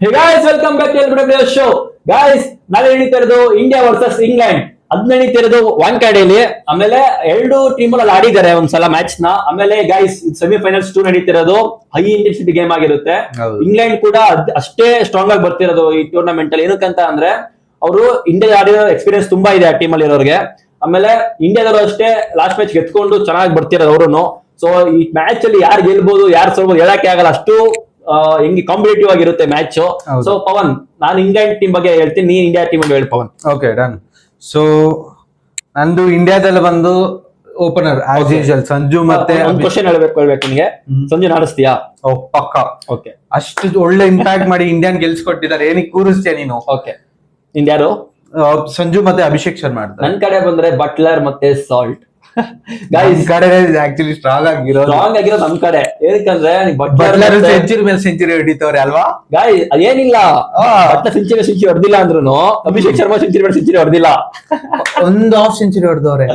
Hey guys, welcome back to LBW show. Guys, ನಾಳೆ ನಡೀತಾ ಇರೋದು ಇಂಡಿಯಾ ವರ್ಸಸ್ ಇಂಗ್ಲೆಂಡ್. ಅದ್ ನಡೀತಾ ಇರೋದು ವಾಂಖೇಡೆಯಲ್ಲಿ. ಆಮೇಲೆ ಎರಡು ಟೀಮ್ ಅಲ್ಲಿ ಆಡಿದ್ದಾರೆ ಒಂದ್ಸಲ ಮ್ಯಾಚ್ ನ. ಆಮೇಲೆ ಗೈಸ್ ಸೆಮಿಫೈನಲ್ಸ್ 2 ನಡೀತಿರೋದು ಹೈ ಇಂಟೆನ್ಸಿಟಿ ಗೇಮ್ ಆಗಿರುತ್ತೆ. ಇಂಗ್ಲೆಂಡ್ ಕೂಡ ಅಷ್ಟೇ ಸ್ಟ್ರಾಂಗ್ ಆಗಿ ಬರ್ತಿರೋದು ಈ ಟೂರ್ನಮೆಂಟ್ ಅಲ್ಲಿ. ಏನಕ್ಕಂತ ಅಂದ್ರೆ ಅವರು ಇಂಡಿಯಾ ಆಡಿರೋ ಎಕ್ಸ್ಪೀರಿಯನ್ಸ್ ತುಂಬಾ ಇದೆ ಆ ಟೀಮ್ ಅಲ್ಲಿ ಇರೋರಿಗೆ. ಆಮೇಲೆ ಇಂಡಿಯಾದವರು ಅಷ್ಟೇ ಲಾಸ್ಟ್ ಮ್ಯಾಚ್ ಗೆದ್ಕೊಂಡು ಚೆನ್ನಾಗಿ ಬರ್ತಿರೋದು ಅವರು. ಸೊ ಈ ಮ್ಯಾಚ್ ಅಲ್ಲಿ ಯಾರು ಗೆಲ್ಬಹುದು ಯಾರು ಸೋಲ್ಬಹುದು ಹೇಳಕ್ಕೆ ಆಗಲ್ಲ, ಅಷ್ಟು ಹೆಂಗೆ ಕಾಂಪಿಟೇಟಿವ್ ಆಗಿರುತ್ತೆ ಮ್ಯಾಚ್. ಸೊ ಪವನ್, ನಾನು ಇಂಗ್ಲೆಂಡ್ ಟೀಮ್ ಬಗ್ಗೆ ಹೇಳ್ತೀನಿ, ನೀ ಇಂಡಿಯಾ ಟೀಮ್ ಬಗ್ಗೆ ಹೇಳಿ ಪವನ್. Okay done. ಸೊ ನಂದು ಇಂಡಿಯಾದಲ್ಲಿ ಬಂದು ಓಪನರ್ ಆಸ್ ಯೂಶುವಲ್ ಸಂಜು ಮತ್ತೆ ಒಂದು ಕ್ವಶನ್ ಹೇಳ್ಬೇಕು ನಿಮಗೆ, ಸಂಜು ಆಡಿಸ್ತೀಯಾ? ಪಕ್ಕ. ಓಕೆ, ಅಷ್ಟು ಒಳ್ಳೆ ಇಂಪ್ಯಾಕ್ಟ್ ಮಾಡಿ ಇಂಡಿಯನ್ ಗೆಲ್ಸ್ಕೊಟ್ಟಿದ್ದಾರೆ. ಏನಕ್ಕೆ ಕೂರಿಸ್ತೀಯ ನೀನು? ಓಕೆ, ಇಂಡಿಯಾರು ಸಂಜು ಮತ್ತೆ ಅಭಿಷೇಕ್ ಶರ್ಮಾ ಆಡ್ತಾರೆ. ನನ್ ಕಡೆ ಬಂದ್ರೆ ಬಟ್ಲರ್ ಮತ್ತೆ ಸಾಲ್ಟ್. ಗೈಸ್ ಕಡೆ ಆಕ್ಚುಲಿ ಸ್ಟ್ರಾಂಗ್ ಆಗಿರೋದು ನಮ್ ಕಡೆ. ಏನಕ್ಕಂದ್ರೆ ಬಟ್ಲರ್ ಸೆಂಚುರಿ ಮೇಲೆ ಸೆಂಚುರಿ ಹೊಡಿತವ್ರೆ ಅಲ್ವಾ ಗಾಯ್? ಅದೇನಿಲ್ಲ, ಸೆಂಚುರಿ ಹೊಡೆದಿಲ್ಲ ಅಂದ್ರೂ ಅಭಿಷೇಕ್ ಶರ್ಮಾ ಸೆಂಚುರಿ ಹೊಡೆದಿಲ್ಲ. ಒಂದು ಹಾಫ್ ಸೆಂಚುರಿ ಹೊಡೆದವ್ರೆ,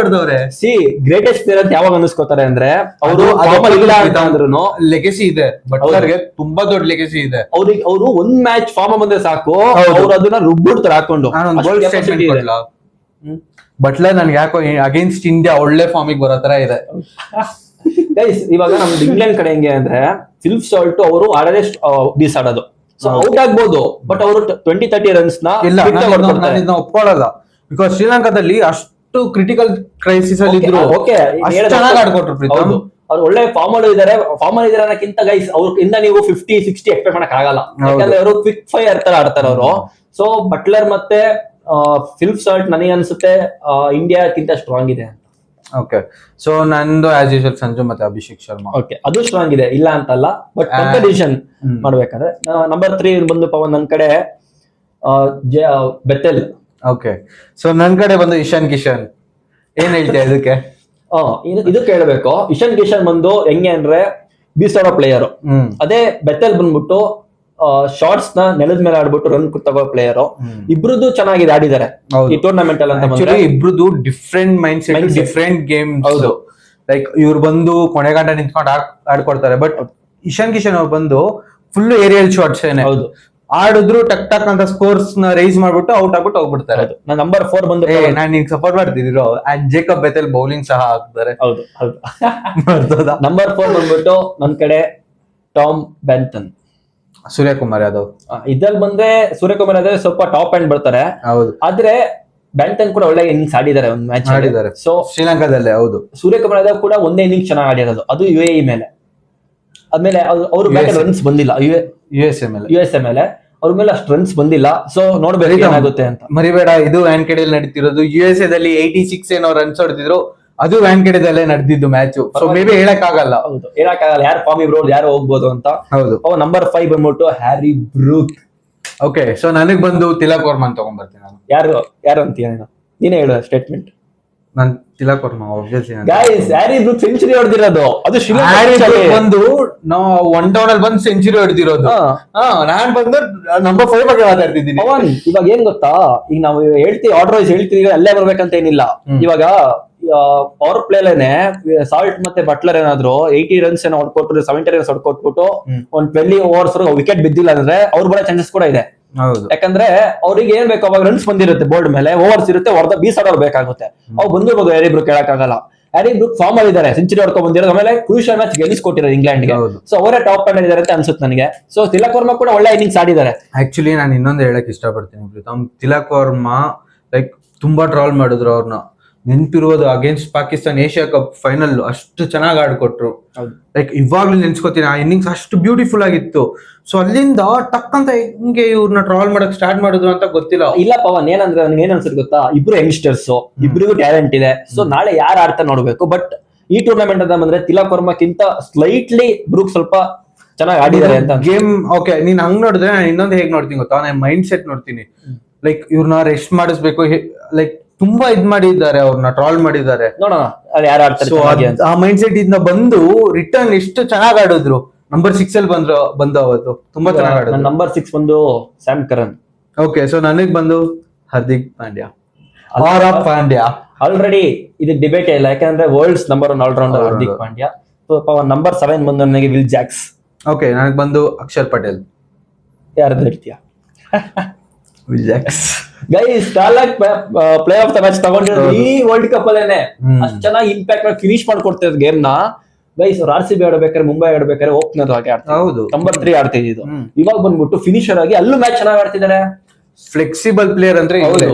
ಹೊಡೆದವ್ರೆ. ಸಿ ಗ್ರೇಟೆಸ್ಟ್ ಪ್ಲೇಯರ್ ಅಂತ ಯಾವಾಗ ಅನಿಸ್ಕೋತಾರೆ ಅಂದ್ರೆ ಅವರು ಇಲ್ಲ ಅಂತ ಅಂದ್ರೂ ಲೆಗೆಸಿ ಇದೆ. ಬಟ್ಲರ್ಗೆ ತುಂಬಾ ದೊಡ್ಡ ಲೆಗೆಸಿ ಇದೆ. ಅವರು ಒಂದ್ ಮ್ಯಾಚ್ ಫಾರ್ಮ್ ಬಂದ್ರೆ ಸಾಕು, ಅವ್ರು ಅದನ್ನ ರುಬ್ಬಿಡ್ತಾರೆ ಹಾಕೊಂಡು. ಬಟ್ಲರ್ ನನ್ಗೆ ಯಾಕೋ ಅಗೇನ್ಸ್ಟ್ ಇಂಡಿಯಾ ಒಳ್ಳೆ ಫಾರ್ಮಿಗೆ ಬರೋ ತರ ಇದೆ. ಇವಾಗ ನಮ್ದು ಇಂಗ್ಲೆಂಡ್ ಕಡೆ ಹೆಂಗೆ ಅಂದ್ರೆ ಫಿಲ್ ಸಾಲ್ಟ್ ಅವರು ಆಡೋದೇ ಬೀಸಾಡೋದು. ಸೊ ಔಟ್ ಆಗ್ಬೋದು, ಬಟ್ ಅವರು 20-30 ರನ್ಸ್ ನ ಒಪ್ಕೊಳ್ಳಲ್ಲ. ಬಿಕಾಸ್ ಶ್ರೀಲಂಕಾದಲ್ಲಿ ಅಷ್ಟು ಕ್ರಿಟಿಕಲ್ ಕ್ರೈಸಿಸ್ ಅಲ್ಲಿ ಇದ್ರು. ಚೆನ್ನಾಗಿ ಆಡ್ಕೊಟ್ರು ಪ್ರೀತಮ್. ಅವ್ರು ಒಳ್ಳೆ ಫಾರ್ಮ್ ಅಲ್ಲಿ ಇದಾರೆ ಅನ್ನಕ್ಕಿಂತ ಗೈಸ್ ಅವ್ರಿಂದ ನೀವು 50-60 ಎಕ್ಸ್ಪೆಕ್ಟ್ ಮಾಡಕ್ ಆಗಲ್ಲ. ಯಾಕಂದ್ರೆ ಅವರು ಕ್ವಿಕ್ ಫೈರ್ ತರ ಆಡ್ತಾರೆ ಅವರು. ಸೊ ಬಟ್ಲರ್ ಮತ್ತೆ ಫಿಲ್ ಸಾಲ್ಟ್ ನನಗೆ ಅನ್ಸುತ್ತೆ ಇಂಡಿಯಾಕ್ಕಿಂತ ಸ್ಟ್ರಾಂಗ್ ಇದೆ ಅಂತ. ಓಕೆ, ಸೊ ನಂದು ಆಸ್ ಯೂಶುವಲ್ ಸಂಜು ಮತ್ತೆ ಅಭಿಷೇಕ್ ಶರ್ಮಾ. ಓಕೆ, ಅದು ಸ್ಟ್ರಾಂಗ್ ಇದೆ, ಇಲ್ಲ ಅಂತಲ್ಲ, ಬಟ್ ಕಾಂಪಿಟೇಷನ್ ಮಾಡ್ಬೇಕಾದ್ರೆ ನಂಬರ್ 3 ಬಂದು ಪವನ್ ನನ್ ಕಡೆ ಬೆತೆಲ್. ಓಕೆ, ಸೊ ನನ್ ಕಡೆ ಬಂದು ಇಶಾನ್ ಕಿಶನ್. ಏನ್ ಹೇಳ್ತೀಯ ಇದಕ್ಕೆ? ಇದಕ್ಕೆ ಹೇಳ್ಬೇಕು, ಇಶಾನ್ ಕಿಶನ್ ಬಂದು ಹೆಂಗೆ ಅಂದ್ರೆ ಬೀಸಾಡೋ ಪ್ಲೇಯರ್. ಅದೇ ಬೆತೆಲ್ ಬಂದ್ಬಿಟ್ಟು ಶಾರ್ಟ್ಸ್ ನ ನೆಲದ ಮೇಲೆ ಆಡ್ಬಿಟ್ಟು ರನ್ ತಗೋ ಪ್ಲೇಯರ್. ಇಬ್ರದ್ದು ಚೆನ್ನಾಗಿದೆ, ಆಡಿದ್ದಾರೆ ಈ ಟೂರ್ನಮೆಂಟ್ ಅಲ್ಲಿ. ಇಬ್ರದ್ದು different mind set, different game. Like ಇವ್ರು ಬಂದು ಕೊನೆಗಂಟ ನಿಂತ್ಕೊಂಡು ಆಡ್ಕೊಡ್ತಾರೆ, ಬಟ್ ಇಶಾನ್ ಕಿಶನ್ ಅವ್ರು ಬಂದು ಫುಲ್ ಏರಿಯಲ್ ಶಾಟ್ಸ್ ಏನೇ ಆಡಿದ್ರು ಟಕ್ ಟಕ್ ಅಂತ ಸ್ಕೋರ್ಸ್ ನ ರೈಸ್ ಮಾಡ್ಬಿಟ್ಟು ಔಟ್ ಆಗ್ಬಿಟ್ಟು ಹೋಗ್ಬಿಡ್ತಾರೆ. ನಂಬರ್ 4 ಬಂದು ನಾನ್ ನಿಂಗೆ ಸಪೋರ್ಟ್ ಮಾಡ್ತಿದ್ರು. ಜೇಕಬ್ ಬೆತೆಲ್ ಬೌಲಿಂಗ್ ಸಹ ಆಗ್ತಾರೆ. ಹೌದು. ನಂಬರ್ 4 ಬಂದ್ಬಿಟ್ಟು ನನ್ ಕಡೆ ಟಾಮ್ ಬೆಂಟನ್. ಸೂರ್ಯಕುಮಾರ್ ಯಾದವ್. ಇದ್ರಲ್ಲಿ ಬಂದ್ರೆ ಸೂರ್ಯಕುಮಾರ್ ಯಾದವ್ ಸ್ವಲ್ಪ ಟಾಪ್ ಎಂಡ್ ಬರ್ತಾರೆ. ಹೌದು, ಆದ್ರೆ ಬ್ಯಾಂಟನ್ ಕೂಡ ಒಳ್ಳೆ ಇನ್ನಿಂಗ್ಸ್ ಆಡಿದ್ದಾರೆ, ಒಂದು ಮ್ಯಾಚ್ ಆಡಿದ್ದಾರೆ. ಸೊ ಶ್ರೀಲಂಕಾದಲ್ಲೇ. ಹೌದು, ಸೂರ್ಯಕುಮಾರ್ ಯಾದವ್ ಕೂಡ ಒಂದೇ ಇನ್ನಿಂಗ್ಸ್ ಚೆನ್ನಾಗಿ ಆಡಿರೋದು, ಅದು UAE ಮೇಲೆ. ಆದ್ಮೇಲೆ ಅವ್ರ ಮೇಲೆ ರನ್ಸ್ ಬಂದಿಲ್ಲ. USA ಮೇಲೆ ಅವ್ರ ಮೇಲೆ ಅಷ್ಟು ರನ್ಸ್ ಬಂದಿಲ್ಲ. ಸೊ ನೋಡ್ಬೇಕು ಏನಾಗುತ್ತೆ ಅಂತ. ಮರಿಬೇಡ, ಇದು ವ್ಯಾನ್ಕೆಡೆಯಲ್ಲಿ ನಡೀತಿರೋದು. USA ದಲ್ಲಿ 86 ಏನೋ ರನ್ಸ್ ಹೊಡೆದಿದ್ರು, ಅದು ವ್ಯಾನ್ಕೆಡೆದಲ್ಲೇ ನಡೆದಿದ್ದು ಮ್ಯಾಚ್. ಸೊ ಮೇ ಬಿ ಹೇಳಕ್ ಆಗಲ್ಲ. ಹೌದು, ಹೇಳಕ್ಕಾಗಲ್ಲ ಯಾರು ಫಾರ್ಮ್ ಇಬ್ರು ಯಾರು ಹೋಗ್ಬೋದು ಅಂತ. ಹೌದು. ನಂಬರ್ 5 ಬಂದ್ಬಿಟ್ಟು ಹ್ಯಾರಿ ಬ್ರೂಕ್. ಓಕೆ, ಸೊ ನನಗ್ ಬಂದು ತಿಲಕ್ ವರ್ಮನ್ ತಗೊಂಡ್ಬರ್ತೀನಿ ನಾನು. ಯಾರು ಅಂತೀಯ ನೀನೇ ಹೇಳು ಸ್ಟೇಟ್ಮೆಂಟ್. ನಾನ್ Tilak Varma obviously. Guys, Harry Brook century ಹೊಡೆದಿರೋದು, ಅದು ಬಂದು ನಾವು 1 ಡೌನ್ ಅಲ್ಲಿ ಬಂದು ಸೆಂಚುರಿ ಹೊಡೆದಿರೋದು. ನಾನ್ ಬಂದು ನಂಬರ್ 5 ಬಗ್ಗೆ ಮಾತಾಡ್ತಿದ್ದೀನಿ. ಇವಾಗ ಏನ್ ಗೊತ್ತಾ, ಈಗ ನಾವು ಹೇಳ್ತೀವಿ ಆರ್ಡರ್ ವೈಸ್ ಹೇಳ್ತೀವಿ, ಅಲ್ಲೇ ಬರ್ಬೇಕಂತ ಏನಿಲ್ಲ. ಇವಾಗ ಪವರ್ ಪ್ಲೇಲೇನೆ ಸಾಲ್ಟ್ ಮತ್ತೆ ಬಟ್ಲರ್ ಏನಾದ್ರು 80 ರನ್ಸ್ ಏನೋ ಹೊಡ್ಕೊಟ್ರು, 70 ರನ್ಸ್ ಹೊಡ್ಕೊಟ್ಬಿಟ್ಟು ಒಂದ್ 20 ಓವರ್ಸ್ ವಿಕೆಟ್ ಬಿದ್ದಿಲ್ಲ ಅಂದ್ರೆ ಅವ್ರು ಬರೋ ಚಾನ್ಸಸ್ ಕೂಡ ಇದೆ. ಯಾಕಂದ್ರೆ ಅವ್ರಿಗೆ ಏನ್ ಬೇಕು, ಅವಾಗ ರನ್ಸ್ ಬಂದಿರುತ್ತೆ ಬೋರ್ಡ್ ಮೇಲೆ, ಓವರ್ಸ್ ಇರುತ್ತೆ, ಹೊಡೆದ ಬೀಸಾಡೋರು ಬೇಕಾಗುತ್ತೆ. ಅವ್ ಬಂದಿರ್ಬೋದು. ಹ್ಯಾರಿ ಬ್ರೂಕ್ ಹೇಳಕ್ಕಾಗಲ್ಲ. ಹ್ಯಾರಿ ಬ್ರೂಕ್ ಫಾರ್ಮ್ ಆಗಿದ್ದಾರೆ, ಸೆಂಚುರಿ ಹೊಡ್ಕೊಂಡ್ ಬಂದಿರೋದು. ಆಮೇಲೆ ಕ್ರೂಷಿಯಲ್ ಮ್ಯಾಚ್ ಗೆಲ್ಲಿಸ್ಕೊಟ್ಟಿರೋದು ಇಂಗ್ಲೆಂಡ್ಗೆ. ಸೊ ಅವರೇ ಟಾಪ್ ಅಂಡ್ ಇದಾರೆ ಅಂತ ಅನ್ಸುತ್ತೆ ನನಗೆ. ಸೊ ತಿಲಕ್ ವರ್ಮಾ ಕೂಡ ಒಳ್ಳೆ ಇನ್ನಿಂಗ್ಸ್ ಆಡಿದ್ದಾರೆ. ಆಕ್ಚುಲಿ ನಾನು ಇನ್ನೊಂದು ಹೇಳಕ್ ಇಷ್ಟಪಡ್ತೀನಿ ಪ್ರೀತಮ್. ತಿಲಕ್ ವರ್ಮಾ ಲೈಕ್ ತುಂಬಾ ಟ್ರಾಲ್ ಮಾಡಿದ್ರು ಅವ್ರನ್ನ. ನೆನ್ಪಿರುವುದು against Pakistan Asia cup final, ಅಷ್ಟು ಚೆನ್ನಾಗಿ ಆಡ್ಕೊಟ್ರು. ಲೈಕ್ ಇವಾಗ್ಲೂ ನೆನ್ಸ್ಕೊತೀನಿ, ಆ ಇನ್ನಿಂಗ್ಸ್ ಅಷ್ಟು ಬ್ಯೂಟಿಫುಲ್ ಆಗಿತ್ತು. ಸೊ ಅಲ್ಲಿಂದ ಟಕ್ ಅಂತ ಹಿಂಗೆ ಇವ್ರನ್ನ ಟ್ರಾಲ್ ಮಾಡಕ್ ಸ್ಟಾರ್ಟ್ ಮಾಡಿದ್ರು ಅಂತ ಗೊತ್ತಿಲ್ಲ. ಇಲ್ಲ ಪವನ್, ಏನಂದ್ರೆ ನನ್ಗೆ ಏನ್ ಅನ್ಸುತ್ತೆ ಗೊತ್ತಾ, ಇಬ್ರು ಯಂಗ್ಸ್ಟರ್ಸ್, ಇಬ್ರಿಗೂ ಟ್ಯಾಲೆಂಟ್ ಇದೆ. ಸೊ ನಾಳೆ ಯಾರು ಆಡ್ತಾ ನೋಡ್ಬೇಕು. ಬಟ್ ಈ ಟೂರ್ನಮೆಂಟ್ ಅಂತ ಬಂದ್ರೆ ತಿಲಕ್ ವರ್ಮಾಕ್ಕಿಂತ ಸ್ಲೈಟ್ಲಿ ಬ್ರೂಕ್ ಸ್ವಲ್ಪ ಚೆನ್ನಾಗಿ ಆಡಿದ್ದಾರೆ ಅಂತ ಗೇಮ್. ಓಕೆ, ನೀನ್ ಹಂಗ್ ನೋಡಿದ್ರೆ ನಾನು ಇನ್ನೊಂದು ಹೇಗ್ ನೋಡ್ತೀನಿ ಗೊತ್ತಾ, ನಾನು ಮೈಂಡ್ ಸೆಟ್ ನೋಡ್ತೀನಿ. ಲೈಕ್ ಇವ್ರನ್ನ ರೆಸ್ಟ್ ಮಾಡಿಸ್ಬೇಕು, ಲೈಕ್ ತುಂಬಾ ಇದ್ ಮಾಡಿದ್ದಾರೆ, ಅವ್ರನ್ನ ಟ್ರಾಲ್ ಮಾಡಿದ್ದಾರೆ. ನೋಡೋಣ ಯಾರು ಆಡ್ತಾರೆ. ಆ ಮೈಂಡ್ ಸೆಟ್ ಇಂದ ಬಂದು ರಿಟರ್ನ್ ಎಷ್ಟು ಚೆನ್ನಾಗಿ ಆಡಿದ್ರು. ನಂಬರ್ 6 ಅಲ್ಲಿ ಬಂದು ಅವತ್ತು ತುಂಬಾ ಚೆನ್ನಾಗಿ ಆಡಿದ್ರು. ನಂಬರ್ 6 ಬಂದು ಸ್ಯಾಮ್ ಕರನ್. ಓಕೆ, ಸೊ ನನಗ್ ಬಂದು ಹಾರ್ದಿಕ್ ಪಾಂಡ್ಯ. ಆಲ್ರೆಡಿ ಇದಕ್ಕೆ ಡಿಬೇಟ್ ಇಲ್ಲ, ಯಾಕಂದ್ರೆ world's number 1 allrounder Hardik Pandya. Number 7 ಬಂದು ನನಗೆ ವಿಲ್ ಜಾಕ್ಸ್. ಓಕೆ, ನನಗೆ ಬಂದು ಅಕ್ಷರ್ ಪಟೇಲ್. ಯಾರ್ದು ಹೇಳ್ತೀಯ? ವಿಜಾಕ್ಸ್ guys Tilak play of the match ತಗೊಂಡಿರೋದು ಈ ವರ್ಲ್ಡ್ ಕಪ್ ಅಲ್ಲೇನೆ. ಅಷ್ಟ್ ಚೆನ್ನಾಗಿ ಇಂಪ್ಯಾಕ್ಟ್ ಮಾಡಿ ಫಿನಿಶ್ ಮಾಡ್ಕೊಡ್ತಿರೋದು ಗೇಮ್ ನ. ಗೈಸ್ ಅವ್ರು RCB ಆಡ್ಬೇಕಾದ್ರೆ, ಮುಂಬೈ ಆಡ್ಬೇಕಾದ್ರೆ ಓಪನರ್ ಆಗಿ ಆಡ್ತಾರೆ. ಹೌದು, ನಂಬರ್ 3 ಆಡ್ತಿದ್ದು. ಇವಾಗ ಬಂದ್ಬಿಟ್ಟು ಫಿನಿಶರ್ ಆಗಿ ಅಲ್ಲೂ ಮ್ಯಾಚ್ ಚೆನ್ನಾಗಿ ಆಡ್ತಿದ್ದಾರೆ. ಫ್ಲೆಕ್ಸಿಬಲ್ ಪ್ಲೇಯರ್ ಅಂದ್ರೆ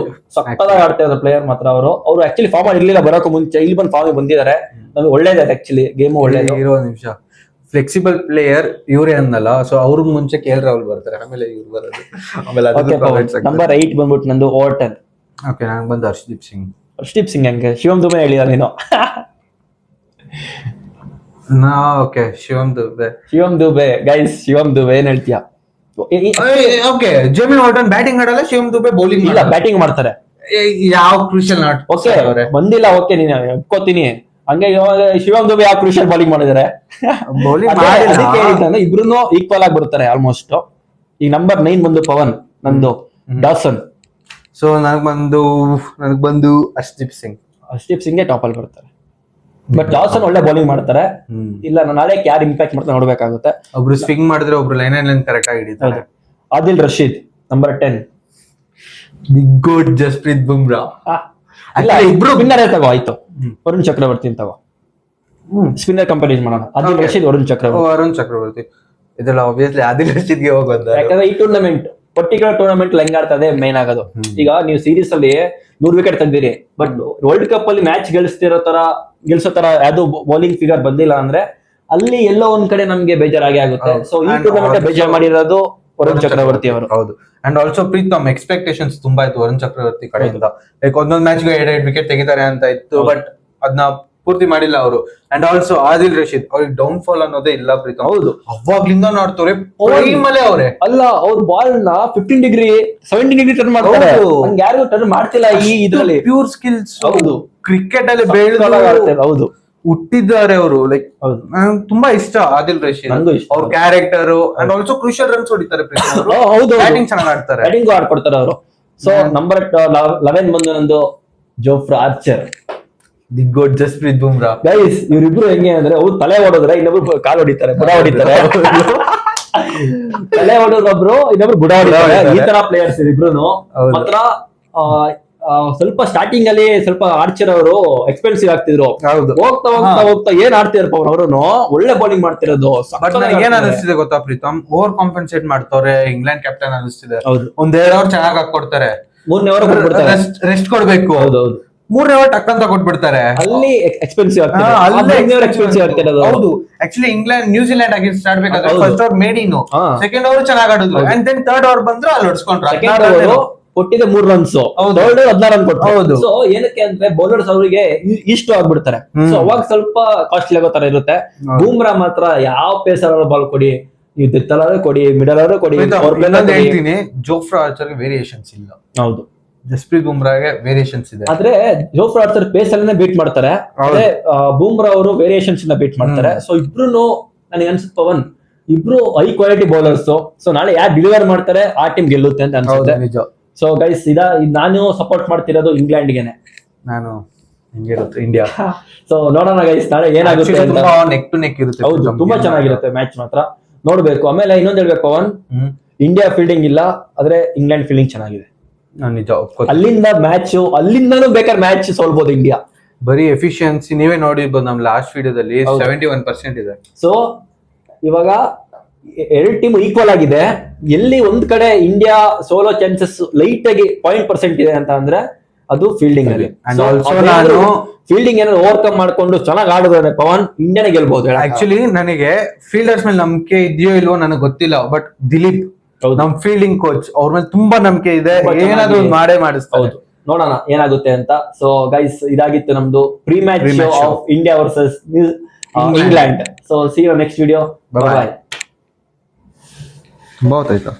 ಸಕ್ಕತ್ತಾಗಿ ಆಡ್ತಾ ಇದ್ದಾರೆ ಪ್ಲೇಯರ್ ಮಾತ್ರ. ಅವರು ಆಕ್ಚುಲಿ ಫಾರ್ಮ್ ಇರ್ಲಿಲ್ಲ ಬರೋಕೆ ಮುಂಚೆ, ಇಲ್ಲಿ ಬಂದು ಫಾರ್ಮ್ ಬಂದಿದ್ದಾರೆ. ನಮ್ಗೆ ಒಳ್ಳೇದೇ ಆಕ್ಚುಲಿ ಗೇಮ್ ಒಳ್ಳೇದು. ಇರೋ ನಿಮಿಷ ಫ್ಲೆಕ್ಸಿಬಲ್ ಪ್ಲೇಯರ್ ಇವರೇ ಅನ್ನಲ್ಲ, ಸೊ ಅವ್ರಿಗೆ ಮುಂಚೆ KL ರಾಹುಲ್ ಬರ್ತಾರೆ, ಆಮೇಲೆ ಇವ್ರು ಬರೋದು. ಆಮೇಲೆ ನಂಬರ್ 8 ಬಂದ್ಬಿಟ್ಟು ನಂದು ಓವರ್ಟನ್. ಓಕೆ, ನಂಗೆ ಬಂದು ಹರ್ಷದೀಪ್ ಸಿಂಗ್. ಹರ್ಷದೀಪ್ ಸಿಂಗ್ ಹಂಗೆ ಶಿವಮ್ ದುಬೆ ಹೇಳಿದ ನೀನು. ಓಕೆ, ಶಿವಮ್ ದುಬೆ ಗೈಸ್, ಶಿವಮ್ ದುಬೆ ಏನ್ ಹೇಳ್ತೀಯಾ? ಓಕೆ, ಜೇಮಿನ್ ವಾರ್ಟನ್ ಬ್ಯಾಟಿಂಗ್ ಆಡಲ್ಲ, ಶಿವಮ್ ದುಬೆ ಬೌಲಿಂಗ್ ಇಲ್ಲ, ಬ್ಯಾಟಿಂಗ್ ಮಾಡ್ತಾರೆ. ಯಾವ ಕ್ರೂಷಿಯಲ್ ನಾಟ್ ಓಕೆ ಬಂದಿಲ್ಲ, ಓಕೆ ನೀನು ಒಪ್ಕೋತೀನಿ. ಹಂಗೆ ಇವಾಗ ಶಿವಮ್ ದುಬೆ ಯಾವ ಕ್ರೂಷಿಯಲ್ ಬೌಲಿಂಗ್ ಮಾಡಿದ್ದಾರೆ? ಬೌಲಿಂಗ್ ಇಬ್ರು ಈಕ್ವಲ್ ಆಗಿ ಬರ್ತಾರೆ ಆಲ್ಮೋಸ್ಟ್. ಈಗ ನಂಬರ್ 9 ಬಂದು ಪವನ್, ನಂದು ಡಾಸನ್. ಸೊ ನನಗ್ ಬಂದು ಹರ್ಷದೀಪ್ ಸಿಂಗ್ ಟಾಪ್ ಅಲ್ಲಿ ಬರ್ತಾರೆ. ಬಟ್ ಡಾಸನ್ ಒಳ್ಳೆ ಬೌಲಿಂಗ್ ಮಾಡ್ತಾರೆ. ಇಲ್ಲ ನಾಳೆ ಯಾರು ಇಂಪ್ಯಾಕ್ಟ್ ಮಾಡ್ತಾರೆ ನೋಡ್ಬೇಕಾಗುತ್ತೆ. ಒಬ್ರು ಸ್ವಿಂಗ್ ಮಾಡಿದ್ರೆ ಒಬ್ರು ಲೈನ್ ಕರೆಕ್ಟ್ ಆಗಿ ಹಿಡಿತಾರೆ. Adil Rashid number 10. The good Jasprit Bumrah. ಇಲ್ಲ, ಇಬ್ರು ವಿನ್ನರ್ ತಗೋ ಆಯ್ತು. ವರುಣ್ ಚಕ್ರವರ್ತಿ ತಗೋ, ಸ್ಪಿನ್ನರ್ ಕಂಪೇರ್ ಮಾಡೋಣ. ಆದಿಲ್ ರಶೀದ್, ವರುಣ್ ಚಕ್ರವರ್ತಿ ಇದೆಲ್ಲ ಆಬ್ವಿಯಸ್ಲಿ ಆದಿಲ್ ರಶೀದ್ಗೆ ಹೋಗೋದು. ಯಾಕಂದ್ರೆ ಈ ಟೂರ್ನಮೆಂಟ್ ಪರ್ಟಿಕ್ಯುಲರ್ ಟೂರ್ನಮೆಂಟ್ ಹೆಂಗ್ ಆಡ್ತದೆ ಮೇನ್ ಆಗೋದು. ಈಗ ನೀವು ಸೀರೀಸ್ ಅಲ್ಲಿ 100 ವಿಕೆಟ್ ತೆಗ್ದಿರಿ, ಬಟ್ ವರ್ಲ್ಡ್ ಕಪ್ ಅಲ್ಲಿ ಮ್ಯಾಚ್ ಗೆಲ್ಸೋ ತರ ಯಾವ್ದು ಬೌಲಿಂಗ್ ಫಿಗರ್ ಬಂದಿಲ್ಲ ಅಂದ್ರೆ ಅಲ್ಲಿ ಎಲ್ಲೋ ಒಂದ್ ಕಡೆ ನಮ್ಗೆ ಬೇಜಾರಾಗಿ ಆಗುತ್ತೆ. ಸೊ ಈ ಟೂರ್ನಮೆಂಟ್ ಬೇಜಾರ್ ಮಾಡಿರೋದು ವರುಣ್ ಚಕ್ರವರ್ತಿ ಅವರು. ಹೌದು, ಅಂಡ್ ಆಲ್ಸೋ ಪ್ರೀತಮ್ ಎಕ್ಸ್ಪೆಕ್ಟೇಷನ್ಸ್ ತುಂಬಾ ಇತ್ತು ವರುಣ್ ಚಕ್ರವರ್ತಿ ಕಡೆಯಿಂದ. ಲೈಕ್ ಒಂದೊಂದ್ ಮ್ಯಾಚ್ ಗೆ 2 ವಿಕೆಟ್ ತೆಗಿತಾರೆ ಅಂತ ಇತ್ತು, ಬಟ್ ಅದನ್ನ ಪೂರ್ತಿ ಮಾಡಿಲ್ಲ ಅವರು. ಅಂಡ್ ಆಲ್ಸೋ ಆದಿಲ್ ರಶೀದ್ ಅವ್ರಿಗೆ ಡೌನ್ ಫಾಲ್ ಅನ್ನೋದೇ ಇಲ್ಲ ಪ್ರೀತಮ್. ಹೌದು, ಅವಾಗ್ಲಿಂದ ನೋಡ್ತವ್ರೆ ಮಲೆ ಅವ್ರೆ. ಅಲ್ಲ, ಅವ್ರ ಬಾಲ್ ನ 15 ಡಿಗ್ರಿ 17 ಡಿಗ್ರಿ ಟರ್ನ್ ಮಾಡ್ತಾರೆ. ಯಾರಿಗೂ ಟರ್ನ್ ಮಾಡ್ತಿಲ್ಲ ಈ ಇದ್ರಲ್ಲಿ. Pure skills. ಹೌದು, ಕ್ರಿಕೆಟ್ ಅಲ್ಲಿ ಬೆಳೆದು ಹೌದು ಹುಟ್ಟಿದ್ದಾರೆ ಅವರು. ಲೈಕ್ ತುಂಬಾ ಇಷ್ಟ ಆದಿಲ್ ರಶೀದ್, ಅವ್ರ character. And also crucial runs ಹೊಡಿತಾರೆ. ಹೌದು, ಬ್ಯಾಟಿಂಗ್ ಚೆನ್ನಾಗಿ ಆಡ್ತಾರೆ, ಬ್ಯಾಟಿಂಗ್ ಆಡ್ಕೊಡ್ತಾರೆ ಅವರು. ಸೊ ನಂಬರ್ 11 ಬಂದು ನಂದು Jofra Archer. The good Jasprit Bumrah. Guys ಇವ್ರಿಬ್ರು ಹೆಂಗೆ ಅಂದ್ರೆ ಅವ್ರು ತಲೆ ಹೊಡೋದ್ರೆ ಇನ್ನೊಬ್ರು ಕಾಲ್ ಹೊಡಿತಾರೆ, ಬುಡ ಹೊಡಿತಾರೆ. ತಲೆ ಹೊಡೋದೊಬ್ರು ಇನ್ನೊಬ್ರು ಬುಡ ಹೊಡಿತಾರೆ. ಈ ತರ ಪ್ಲೇಯರ್ಸ್ ಇಬ್ರು ಮಾತ್ರ. ಸ್ವಲ್ಪ ಸ್ಟಾರ್ಟಿಂಗ್ ಅಲ್ಲಿ ಸ್ವಲ್ಪ ಆರ್ಚರ್ ಅವರು ಎಕ್ಸ್ಪೆನ್ಸಿವ್ ಆಗ್ತಿದ್ರು. ಹೋಗ್ತಾ ಹೋಗ್ತಾ ಹೋಗ್ತಾ ಏನ್ ಆಡ್ತಿರಪ್ಪ ಅವರು ಒಳ್ಳೆ ಬೌಲಿಂಗ್ ಮಾಡ್ತಿರೋದು. ಏನ್ ಅನಿಸ್ತಿದೆ ಗೊತ್ತಾ ಪ್ರೀತಮ್, ಓವರ್ ಕಾಂಪನ್ಸೇಟ್ ಮಾಡ್ತವ್ರೆ ಇಂಗ್ಲೆಂಡ್ ಕ್ಯಾಪ್ಟನ್ ಅನಿಸ್ತಿದೆ. ಒಂದ್ 2 ಅವರ್ ಚೆನ್ನಾಗಿ ಹಾಕೊಡ್ತಾರೆ, 3ನೇ ಅವರ್ ರೆಸ್ಟ್ ಕೊಡ್ಬೇಕು. ಹೌದೌದು, 3ನೇ ಅವರ್ ಟಕ್ ಅಂತ ಕೊಟ್ಬಿಡ್ತಾರೆ. ಅಲ್ಲಿ ಎಕ್ಸ್ಪೆನ್ಸಿವ್ ಆಗ್ತಿದೆ. ಹೌದು, ಆಕ್ಚುಲಿ ಇಂಗ್ಲೆಂಡ್ ನ್ಯೂಜಿಲೆಂಡ್ ಅಗೇನ್ಸ್ಟ್ ಆಡ್ಬೇಕಾದ್ರೆ first over maiden, second over ಚೆನ್ನಾಗಿ ಆಡಿದ್ರು, ಅಂಡ್ ದೆನ್ ಥರ್ಡ್ ಓವರ್ ಬಂದ್ರು ಅಲ್ಲಿ ಹೊಡ್ಸ್ಕೊಂಡ್ರು. ಕೊಟ್ಟಿದೆ 3 ರನ್ಸ್, 16 ರನ್ ಕೊಟ್ಟು. ಸೊ ಏನಕ್ಕೆ ಅಂದ್ರೆ ಬೌಲರ್ಸ್ ಅವರಿಗೆ ಇಷ್ಟು ಆಗ್ಬಿಡ್ತಾರೆ. ಸೊ ಅವಾಗ ಸ್ವಲ್ಪ ಕಾಸ್ಟ್ಲಿ ಆಗೋ ತರ ಇರುತ್ತೆ. ಬೂಮ್ರಾ ಮಾತ್ರ ಯಾವ ಪೇಸರ್ ಬಾಲ್ ಕೊಡಿ, ನೀವು ತಿತ್ತಲಾರು ಕೊಡಿ, ಮಿಡಲ್ ಅವರು ಕೊಡಿ. ಹೇಳ್ತೀನಿ, ಜೋಫ್ರಾ ಆರ್ಚರ್ಗೆ ವೇರಿಯೇಷನ್ಸ್ ಇಲ್ಲ. ಹೌದು, ಜಸ್ಪ್ರೀತ್ ಬುಮ್ರಾಗೆ ವೇರಿಯೇಷನ್ಸ್ ಇದೆ. ಆದ್ರೆ ಜೋಫ್ರಾ ಆರ್ಚರ್ ಪೇಸ್ ಅಲ್ಲೇ ಬೀಟ್ ಮಾಡ್ತಾರೆ, ಅದೇ ಬೂಮ್ರಾ ಅವರು ವೇರಿಯೇಷನ್ಸ್ ಇಂದ ಬೀಟ್ ಮಾಡ್ತಾರೆ. ಸೊ ಇಬ್ರು ನನಗೆ ಅನ್ಸುತ್ತೆ ಪವನ್, ಇಬ್ರು ಹೈ ಕ್ವಾಲಿಟಿ ಬೌಲರ್ಸ್. ಸೊ ನಾಳೆ ಯಾರು ಡೆಲಿವರ್ ಮಾಡ್ತಾರೆ ಆ ಟೀಮ್ ಗೆಲ್ಲುತ್ತೆ ಅಂತ ಅನ್ಸುತ್ತೆ. ನಿಜ. ಸೊ ಗೈಸ್ ನಾನು ಸಪೋರ್ಟ್ ಮಾಡ್ತಿರೋದು ಇಂಗ್ಲೆಂಡ್ಗೆನೆ. ನಾನು ಹಿಂಗಿರುತ್ತೆ ಇಂಡಿಯಾ. ಸೊ ನೋಡೋಣ ಗೈಸ್ ನಾಳೆ ಏನಾಗುತ್ತೆ ಅಂತ. ನೆಕ್ ಟು ನೆಕ್ ಇರುತ್ತೆ. ಹೌದು, ತುಂಬಾ ಚೆನ್ನಾಗಿರುತ್ತೆ ಮ್ಯಾಚ್ ಮಾತ್ರ, ನೋಡ್ಬೇಕು. ಆಮೇಲೆ ಇನ್ನೊಂದು ಹೇಳ್ಬೇಕು ಪವನ್, ಇಂಡಿಯಾ ಫೀಲ್ಡಿಂಗ್ ಇಲ್ಲ, ಆದ್ರೆ ಇಂಗ್ಲೆಂಡ್ ಫೀಲ್ಡಿಂಗ್ ಚೆನ್ನಾಗಿದೆ. ನಿಜ, ಅಲ್ಲಿಂದನೂ ಬೇಕಾದ್ರೆ ಮ್ಯಾಚ್ ಸೋಲ್ಬಹುದು ಇಂಡಿಯಾ. ಬರೀ ಎಫಿಷಿಯನ್ಸಿ ನೀವೇ ನೋಡಿರ್ಬೋದು ನಮ್ ಲಾಸ್ಟ್ ವಿಡಿಯೋದಲ್ಲಿ 71% ಇದೆ. ಸೊ ಇವಾಗ 2 ಟೀಮ್ ಈಕ್ವಲ್ ಆಗಿದೆ. ಎಲ್ಲಿ ಒಂದ್ ಕಡೆ ಇಂಡಿಯಾ ಸೋಲೋ ಚಾನ್ಸಸ್ ಲೈಟ್ ಆಗಿ 0% ಇದೆ ಅಂತ ಅಂದ್ರೆ ಅದು ಫೀಲ್ಡಿಂಗ್ ಅಲ್ಲಿ. ಫೀಲ್ಡಿಂಗ್ ಏನಾದ್ರು ಓವರ್ಕಮ್ ಮಾಡ್ಕೊಂಡು ಚೆನ್ನಾಗಿ ಆಡಿದ್ರೆ ಪವನ್ ಇಂಡಿಯಾನೇ ಗೆಲ್ಬಹುದು. ಆಕ್ಚುಲಿ ನನಗೆ ಫೀಲ್ಡರ್ಸ್ ಮೇಲೆ ನಂಬಿಕೆ ಇದೆಯೋ ಇಲ್ವೋ ನನಗೆ ಗೊತ್ತಿಲ್ಲ, ಬಟ್ ದಿಲೀಪ್ ನಮ್ ಫೀಲ್ಡಿಂಗ್ ಕೋಚ್ ಅವ್ರ ಮೇಲೆ ತುಂಬಾ ನಂಬಿಕೆ ಇದೆ, ಏನಾದ್ರು ಮಾಡೇ ಮಾಡಿಸ್ತಾರೆ. ನೋಡೋಣ ಏನಾಗುತ್ತೆ ಅಂತ. ಸೊ ಗೈಸ್ ಇದಾಗಿತ್ತು ನಮ್ದು pre match of India versus England. So see you next video. Bye. ತುಂಬಾ ಹೊತ್ತಾಯ್ತಾ?